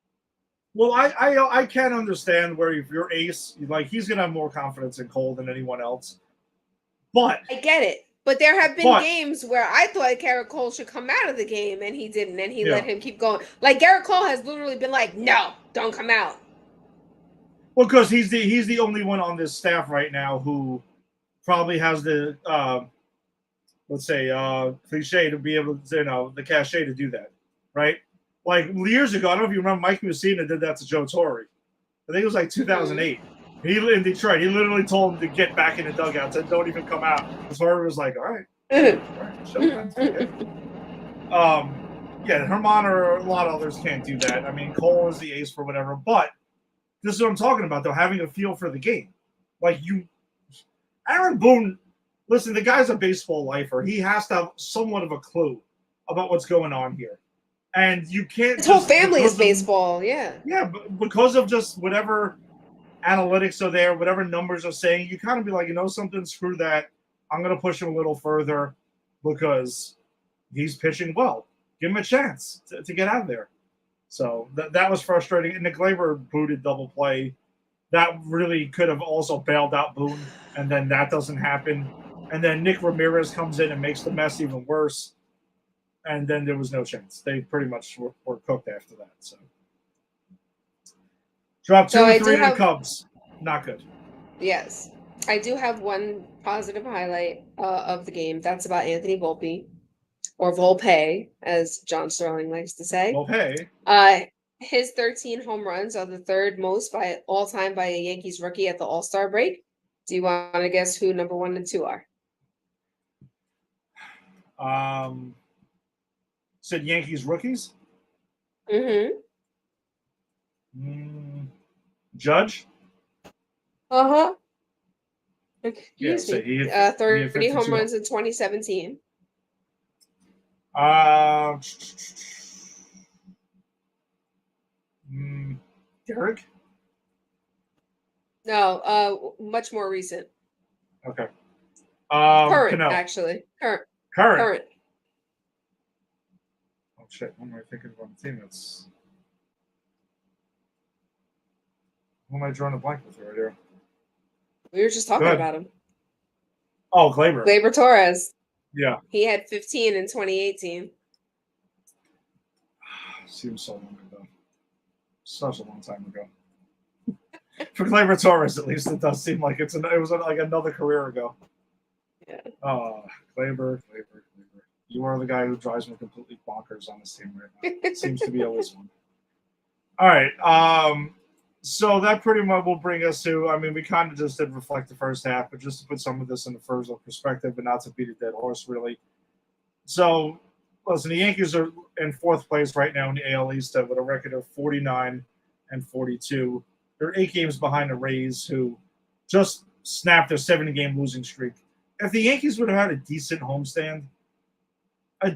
Well, I can understand where if you're ace, like he's gonna have more confidence in Cole than anyone else. But I get it. But there have been games where I thought Garrett Cole should come out of the game and he didn't, and he let him keep going. Like Garrett Cole has literally been like, "No, don't come out." Well, because he's the only one on this staff right now who probably has the let's say cliche to be able to, the cachet to do that, right? Like years ago, I don't know if you remember, Mike Mussina did that to Joe Torre. I think it was like 2008. He in Detroit. He literally told him to get back in the dugout. Said, "Don't even come out." Torre was like, "All right, okay." Yeah, Herman or a lot of others can't do that. I mean, Cole is the ace for whatever, but this is what I'm talking about, though, having a feel for the game. Like Aaron Boone, listen, the guy's a baseball lifer. He has to have somewhat of a clue about what's going on here. And you can't. His whole family is baseball, yeah. Yeah, but because of just whatever analytics are there, whatever numbers are saying, you kind of be like, something, screw that. I'm going to push him a little further because he's pitching well. Give him a chance to get out of there. So that was frustrating. And the Glaber booted double play. That really could have also bailed out Boone, and then that doesn't happen. And then Nick Ramirez comes in and makes the mess even worse. And then there was no chance. They pretty much were cooked after that. So dropped 2-3 to the Cubs. Not good. Yes. I do have one positive highlight of the game. That's about Anthony Volpe, or Volpe, as John Sterling likes to say. Volpe. His 13 home runs are the third most by all time by a Yankees rookie at the All-Star break. Do you want to guess who number 1 and 2 are? Said Yankees rookies? Mm-hmm. Judge? Uh-huh. Excuse me. 30 home runs in 2017. Derek? No, much more recent. Okay. Current, Cano. actually. Current. Oh, shit. What am I thinking about the team that's... Who am I drawing a blank with right here? We were just talking about him. Oh, Glaber. Glaber Torres. Yeah. He had 15 in 2018. Seems so long ago. Such a long time ago. For Glaber Torres, at least, it does seem like it was like another career ago. Yeah. Glaber. You are the guy who drives me completely bonkers on this team right now. Seems to be always one. All right. So that pretty much will bring us to, I mean, we kind of just did reflect the first half, but just to put some of this in the first perspective and not to beat a dead horse, really. So, listen, the Yankees are in fourth place right now in the AL East with a record of 49 and 42. They're 8 games behind the Rays, who just snapped their 70-game losing streak. If the Yankees would have had a decent homestand,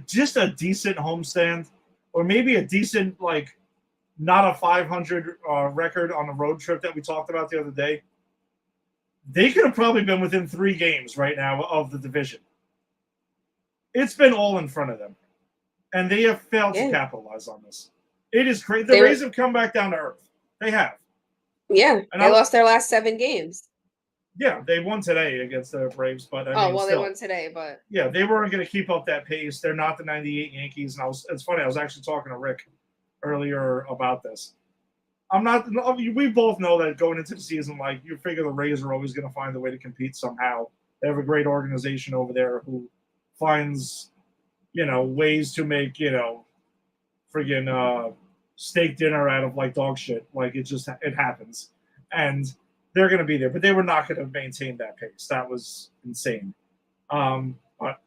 just a decent homestand, or maybe a decent, like, not a 500 record on the road trip that we talked about the other day, they could have probably been within 3 games right now of the division. It's been all in front of them, and they have failed to capitalize on this. It is crazy. The Rays have come back down to earth. They have. Yeah, and they lost their last 7 games. Yeah, they won today against the Braves, but I mean, they won today, but yeah, they weren't going to keep up that pace. They're not the '98 Yankees, and it's funny. I was actually talking to Rick earlier about this. We both know that going into the season, like, you figure the Rays are always going to find a way to compete somehow. They have a great organization over there who finds, ways to make, friggin' steak dinner out of, like, dog shit. Like, it happens. And they're going to be there, but they were not going to maintain that pace. That was insane. But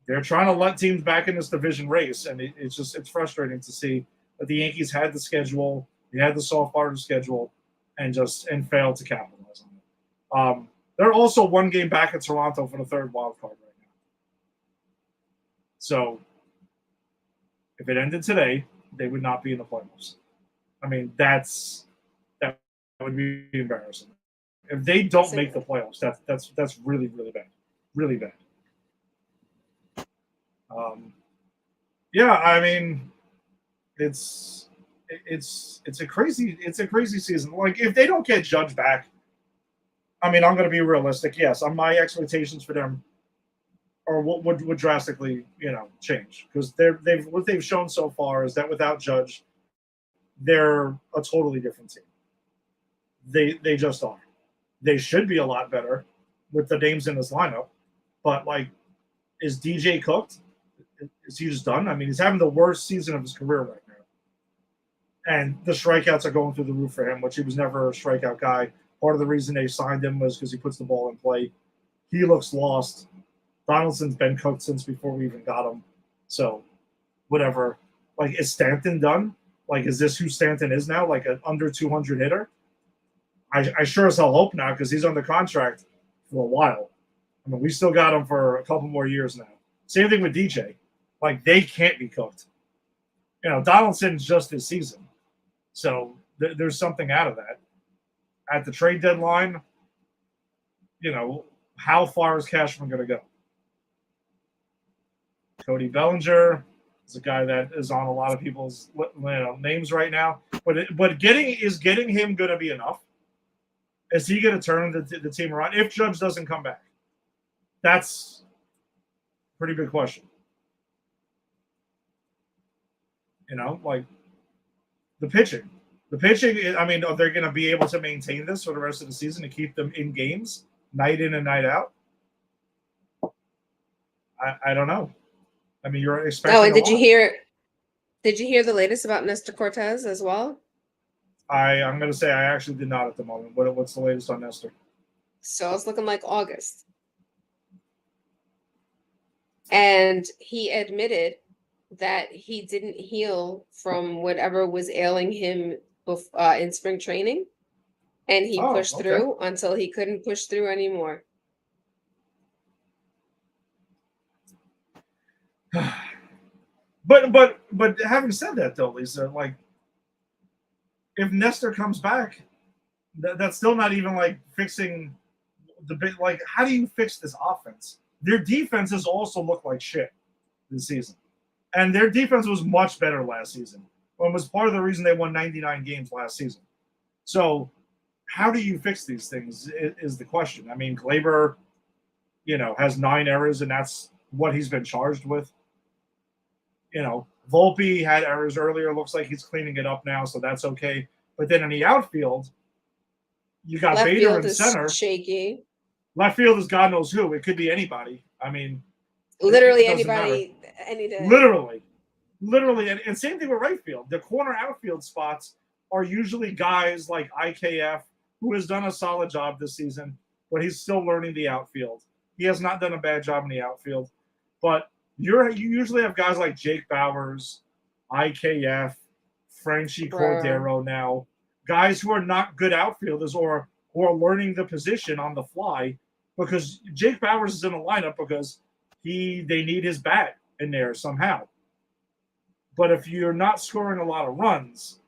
they're trying to let teams back in this division race, and it's frustrating to see that the Yankees had the schedule, they had the soft part of the schedule, and failed to capitalize on it. They're also 1 game back at Toronto for the 3rd wild card right now. So if it ended today, they would not be in the playoffs. I mean, that would be embarrassing. If they don't make the playoffs, that's really, really bad. Really bad. Yeah, I mean, it's a crazy season. Like, if they don't get Judge back, I mean, I'm going to be realistic. Yes, my expectations for them would drastically, change, because what they've shown so far is that without Judge, they're a totally different team. They just are. They should be a lot better with the names in this lineup, but, like, is DJ cooked? Is he just done? I mean, he's having the worst season of his career right now. And the strikeouts are going through the roof for him, which he was never a strikeout guy. Part of the reason they signed him was because he puts the ball in play. He looks lost. Donaldson's been cooked since before we even got him. So, whatever. Like, is Stanton done? Like, is this who Stanton is now? Like, an under 200 hitter? I sure as hell hope not, because he's under contract for a while. I mean, we still got him for a couple more years now. Same thing with DJ. Like, they can't be cooked. Donaldson's just this season. So there's something out of that. At the trade deadline, how far is Cashman going to go? Cody Bellinger is a guy that is on a lot of people's names right now. But getting him going to be enough? Is he going to turn the team around if Judge doesn't come back? That's a pretty big question. Like the pitching. The pitching, I mean, are they going to be able to maintain this for the rest of the season to keep them in games, night in and night out? I don't know. I mean, you're expecting. Oh, and did you hear the latest about Nestor Cortez as well? I'm going to say I actually did not at the moment. What's the latest on Nestor? So it's looking like August. And he admitted that he didn't heal from whatever was ailing him in spring training. And he pushed through until he couldn't push through anymore. But having said that, though, Lisa, like, if Nestor comes back, that's still not even like fixing the bit. Like, how do you fix this offense? Their defenses also look like shit this season, and their defense was much better last season. And was part of the reason they won 99 games last season. So, how do you fix these things? Is the question. I mean, Glaber, has 9 errors, and that's what he's been charged with. Volpe had errors earlier. Looks like he's cleaning it up now, so that's okay. But then in the outfield, you got left Bader field in center. Shaky. Left field is God knows who. It could be anybody. I mean, literally anybody, any day. Literally, and same thing with right field. The corner outfield spots are usually guys like IKF, who has done a solid job this season, but he's still learning the outfield. He has not done a bad job in the outfield, but you usually have guys like Jake Bowers, IKF, Frenchie Cordero now, guys who are not good outfielders or who are learning the position on the fly, because Jake Bowers is in the lineup because they need his bat in there somehow. But if you're not scoring a lot of runs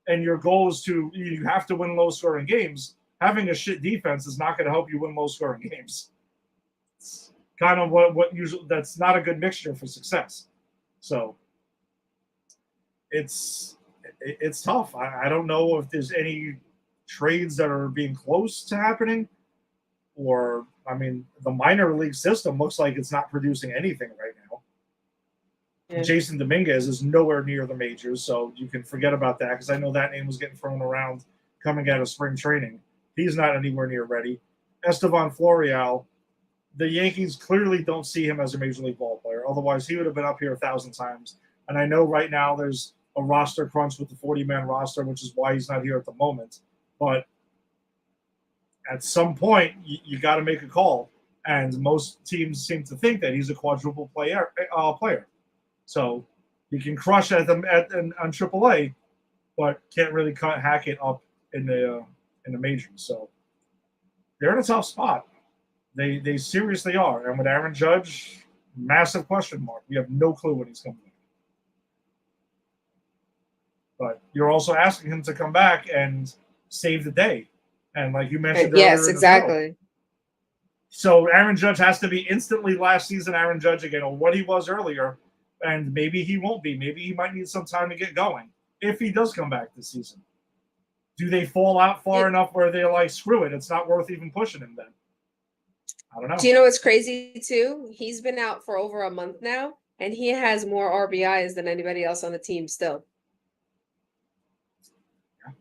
and your goal is you have to win low-scoring games, having a shit defense is not going to help you win low-scoring games. It's kind of what usually that's not a good mixture for success. So it's tough. I don't know if there's any trades that are being close to happening, or I mean, the minor league system looks like it's not producing anything right now. Yeah. Jason Dominguez is nowhere near the majors, so you can forget about that, because I know that name was getting thrown around coming out of spring training. He's not anywhere near ready. Estevan Florial, the Yankees clearly don't see him as a major league ball player. Otherwise, he would have been up here 1,000 times. And I know right now there's a roster crunch with the 40-man roster, which is why he's not here at the moment. But at some point, you got to make a call. And most teams seem to think that he's a quadruple player. So he can crush on AAA, but can't really hack it up in the majors. So they're in a tough spot. They seriously are. And with Aaron Judge, massive question mark. We have no clue when he's coming back. But you're also asking him to come back and save the day. And like you mentioned earlier, yes, exactly. So Aaron Judge has to be instantly last season Aaron Judge again, or what he was earlier. And maybe he won't be. Maybe he might need some time to get going if he does come back this season. Do they fall out far enough where they're like, screw it, it's not worth even pushing him then? I don't know. Do you know what's crazy too? He's been out for over a month now, and he has more RBIs than anybody else on the team still. Yeah.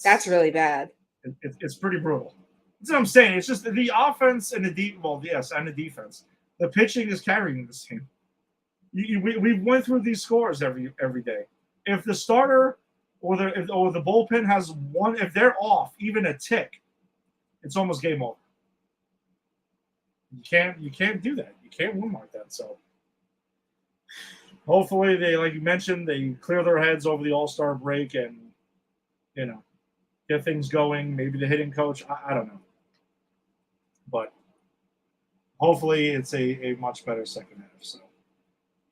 That's really bad. It's pretty brutal. That's what I'm saying. It's just the offense and the defense. The pitching is carrying this team. We went through these scores every day. If the starter or the bullpen has one, if they're off even a tick, it's almost game over. You can't do that. You can't win like that. So hopefully they, like you mentioned, they clear their heads over the All-Star break and get things going. Maybe the hitting coach. I don't know, but hopefully it's a much better second half. So.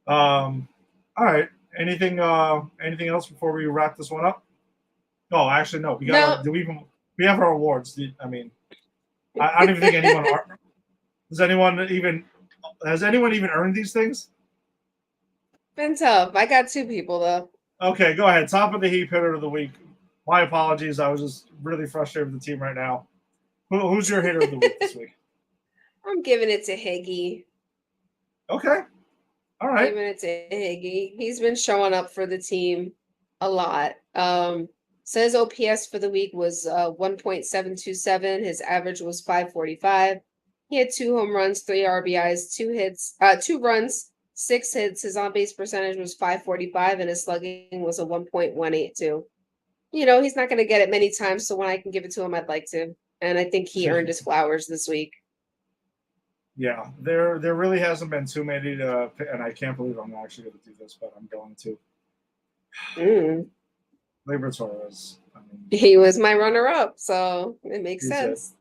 All right. Anything else before we wrap this one up? Oh, actually, no. We have our awards. I don't even think anyone has anyone even earned these things? Been tough. I got 2 people though. Okay, go ahead. Top of the heap hitter of the week. My apologies. I was just really frustrated with the team right now. Who's your hitter of the week this week? I'm giving it to Higgy. Okay. All right. Giving it to Higgy. He's been showing up for the team a lot. So his OPS for the week was 1.727. His average was 545. He had 2 home runs, 3 RBIs, 2 hits, 2 runs, 6 hits. His on base percentage was 545, and his slugging was a 1.182. He's not going to get it many times, so when I can give it to him, I'd like to. And I think he earned his flowers this week. Yeah, there really hasn't been too many to, and I can't believe I'm actually going to do this, but I'm going to. Labor Torres. He was my runner-up, so it makes sense.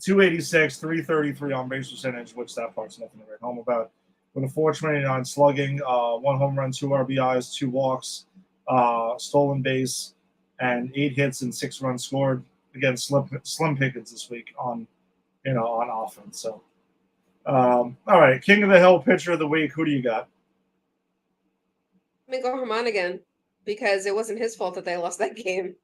286, 333 on base percentage, which that part's nothing to write home about. With a 429 slugging, 1 home run, 2 RBIs, 2 walks, stolen base, and 8 hits and 6 runs scored. Again, slim pickings this week on offense. So, all right, King of the Hill pitcher of the week. Who do you got? Let me go Herman again, because it wasn't his fault that they lost that game.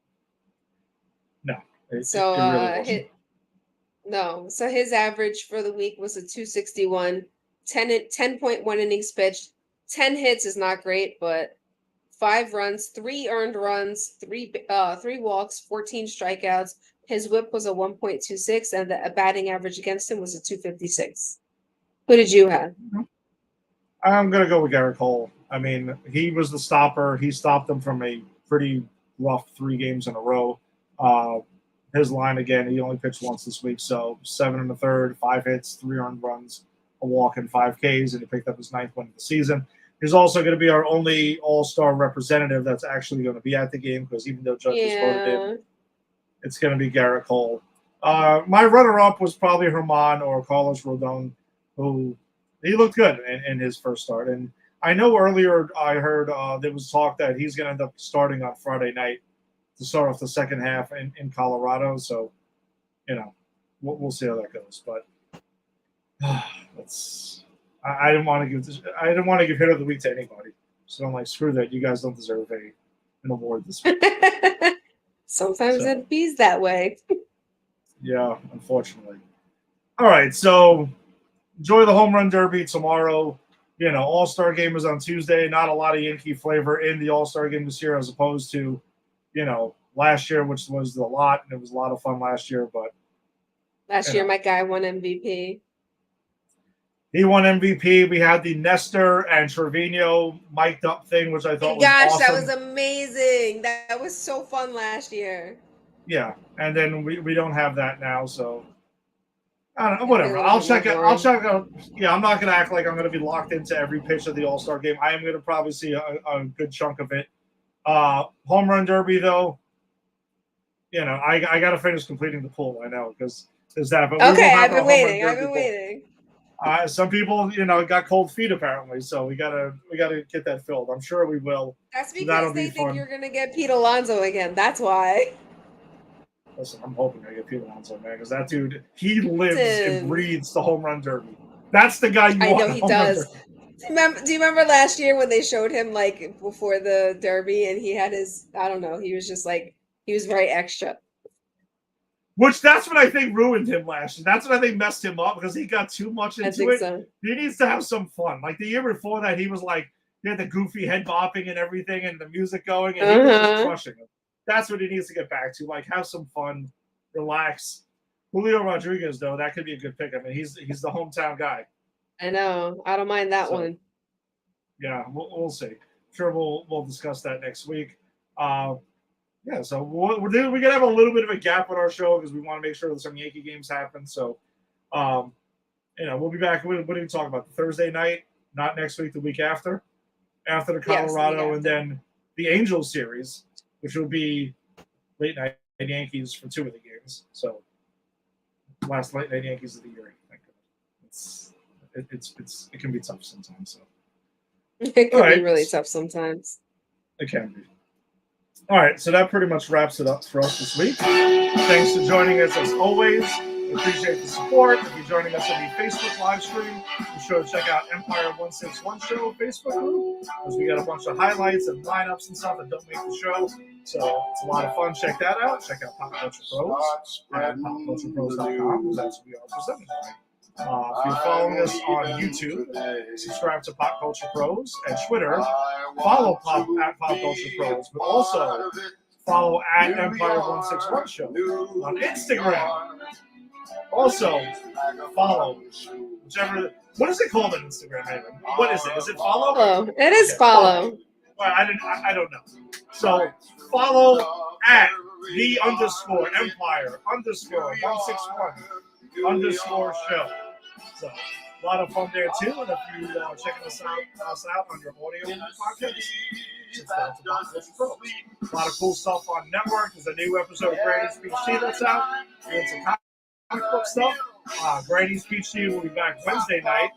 No, it really wasn't. So his average for the week was a 261, 10.1 innings pitched, 10 hits is not great, but 5 runs, 3 earned runs, 3 walks, 14 strikeouts. His whip was a 1.26, and the batting average against him was a 256. Who did you have? I'm going to go with Garrett Cole. I mean, he was the stopper. He stopped them from a pretty rough 3 games in a row. His line, again, he only pitched once this week, so 7 1/3, 5 hits, 3 earned runs, a walk, and 5 Ks, and he picked up his 9th win of the season. He's also going to be our only all-star representative that's actually going to be at the game, because even though judges voted in, it's going to be Garrett Cole. My runner-up was probably Herman or Carlos Rodon, who he looked good in his first start. And I know earlier I heard there was talk that he's going to end up starting on Friday night to start off the second half in Colorado. So, we'll see how that goes. But I didn't want to give hit of the week to anybody. So I'm like, screw that. You guys don't deserve an award this week. Sometimes it be that way. Yeah, unfortunately. All right, so enjoy the home run derby tomorrow. All-Star game is on Tuesday. Not a lot of Yankee flavor in the All-Star game this year, as opposed to, last year, which was a lot, and it was a lot of fun last year. But last year, my guy won MVP. He won MVP. We had the Nestor and Trevino mic'd up thing, which I thought was awesome. That was amazing. That was so fun last year. Yeah, and then we don't have that now, so I don't know. Whatever. I'll check out. Yeah, I'm not going to act like I'm going to be locked into every pitch of the All-Star game. I am going to probably see a good chunk of it. Home run derby, though. I got to finish completing the pool. I know because there's that. But okay, I've been waiting. Some people, got cold feet apparently, so we gotta get that filled. I'm sure we will. That's because they think you're gonna get Pete Alonso again. That's why. Listen, I'm hoping I get Pete Alonso, man, because that dude, he lives and breathes the home run derby. That's the guy you want. I know he does. Do you remember last year when they showed him like before the derby and he had his, I don't know, he was just like, he was very extra. Which that's what I think ruined him last year. That's what I think messed him up because he got too much into it. So. He needs to have some fun. Like the year before that, he was like, he had the goofy head bopping and everything and the music going, and he was just crushing him. That's what he needs to get back to. Like, have some fun, relax. Julio Rodriguez, though, that could be a good pick. I mean, he's the hometown guy. I know. I don't mind that one. Yeah, we'll see. Sure, we'll discuss that next week. Yeah, so we're going to have a little bit of a gap on our show because we want to make sure that some Yankee games happen. So, we'll be back. What are we talking about? Thursday night, not next week, the week after the Colorado, and then the Angels series, which will be late night Yankees for 2 of the games. So, last late night Yankees of the year. Thank God. It can be tough sometimes. So it can be really tough sometimes. It can be. All right, so that pretty much wraps it up for us this week. Thanks for joining us as always. We appreciate the support. If you're joining us on the Facebook live stream, be sure to check out Empire 161 Show Facebook group, because we got a bunch of highlights and lineups and stuff that don't make the show. So it's a lot of fun. Check that out. Check out Pop Culture Pros at popculturepros.com, because that's what we are presenting tonight. If you're following us on YouTube, subscribe to Pop Culture Pros, and Twitter, follow at Pop Culture Pros, but also follow at Empire 161 Show on Instagram. Also, follow whichever. What is it called on Instagram, Evan? What is it? Is it follow? Follow. It is follow. Well, I don't know. So follow at the underscore Empire underscore 161 _ show. So a lot of fun there too. And if you are checking us out on your audio podcast, it's down to Pop Culture Pros. A lot of cool stuff on network. There's a new episode of Grady's Speech Tea that's out. Doing some comic book stuff. Grady's Speech Tea will be back Wednesday night,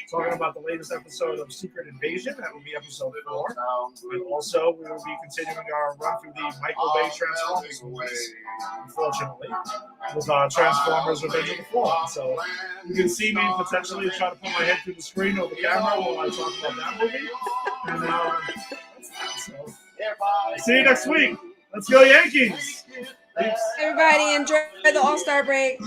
talking about the latest episode of Secret Invasion. That will be episode 4. And also, we will be continuing our run through the Michael Bay Transformers movies, unfortunately, with Transformers Revenge of the Fallen. So you can see me potentially try to put my head through the screen or the camera while I talk about that movie. And so, see you next week. Let's go Yankees! Thanks. Everybody enjoy the All-Star break.